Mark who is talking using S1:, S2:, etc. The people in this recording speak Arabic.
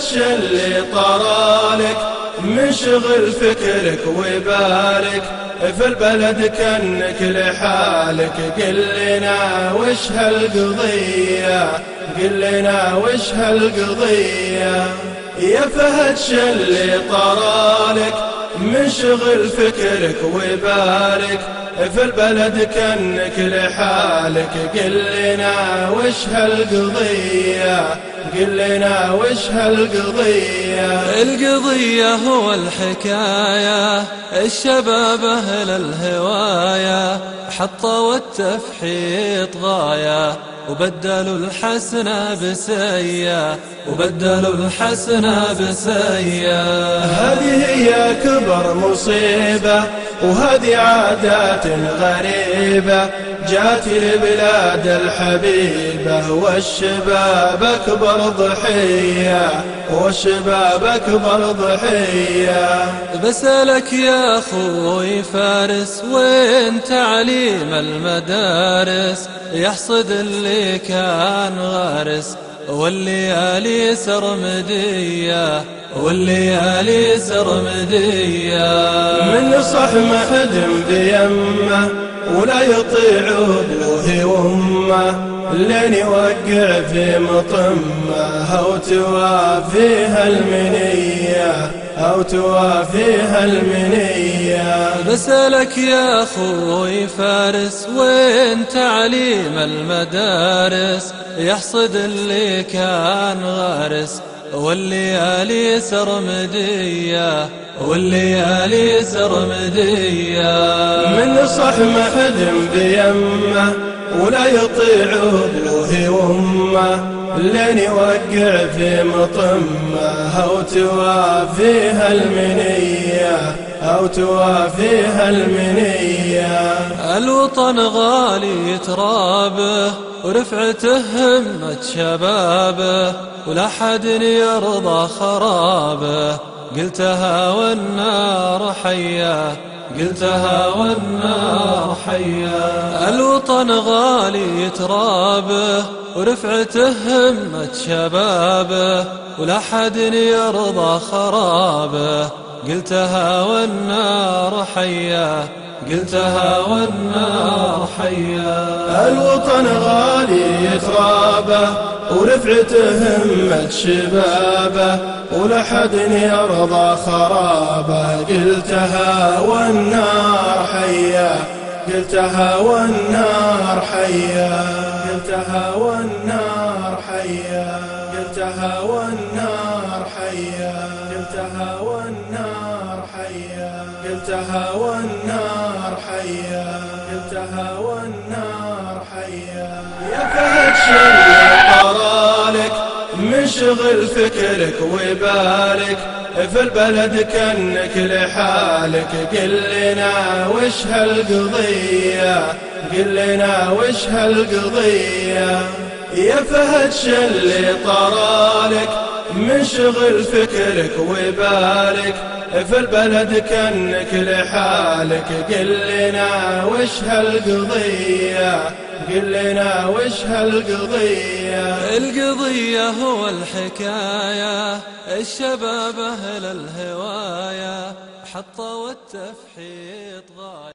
S1: فهدش اللي طرالك مشغل فكرك وبالك في البلد كأنك لحالك. قل لنا وش هالقضية، قل لنا وش هالقضية. يا فهدش اللي طرالك مشغل فكرك وبالك في البلد كأنك لحالك. قل لنا وش هالقضية، قل لنا وش هالقضية.
S2: القضية هو الحكاية، الشباب أهل الهواية حطوا التفحيط غاية وبدلوا الحسنة بسيئة، وبدلوا الحسنة بسيئة.
S1: هذه هي كبر مصيبة وهذه عادات غريبة جات البلاد الحبيبة، والشباب أكبر ضحية، والشباب أكبر ضحية.
S2: بسألك يا أخوي فارس وين تعليم المدارس، يحصد اللي كان غارس والليالي سرمدية، والليالي سرمدية.
S1: من صحمة حدم بيمه ولا يطيع أبوه وأمه، لين يوقع في مطمه أو توافيها المنية، أو توافيها المنية.
S2: بسألك يا أخوي فارس وين تعليم المدارس، يحصد اللي كان غارس والليالي سرمدية، والليالي سرمدية.
S1: من صحمة حدم بيمه ولا يطيع أبوه وأمه، لين يوقع في مطمه أو توافيها المنية، أو توافيها المنية.
S2: الوطن غالي ترابه ورفعته همة شبابه، ولا حد يرضى خرابه. قلتها والنار حياه، قلتها والنار حياه. الوطن غالي ترابه ورفعته همة شبابه، ولا حد يرضى خرابه. قلتها والنار حياه، قلتها والنار حياه.
S1: الوطن غالي ترابه ورفعته همة شبابه، ولا حد يرضى خرابه. قلتها والنار حياه، قلتها والنار حياه، قلتها والنار حياه، قلتها والنار حياه، قلتها والنار حياه، قلتها والنار حياه، قلتها والنار حياه. يا فهدش اللي طرالك مشغل فكرك وبالك في البلد كأنك لحالك. قل لنا وش هالقضية، قل لنا وش هالقضية. يا فهدش اللي طرالك مشغل فكرك وبالك في البلد كأنك لحالك. قل لنا وش هالقضية، قل لنا وش هالقضية.
S2: القضية هو الحكاية، الشباب أهل الهواية حطوا التفحيط غاية.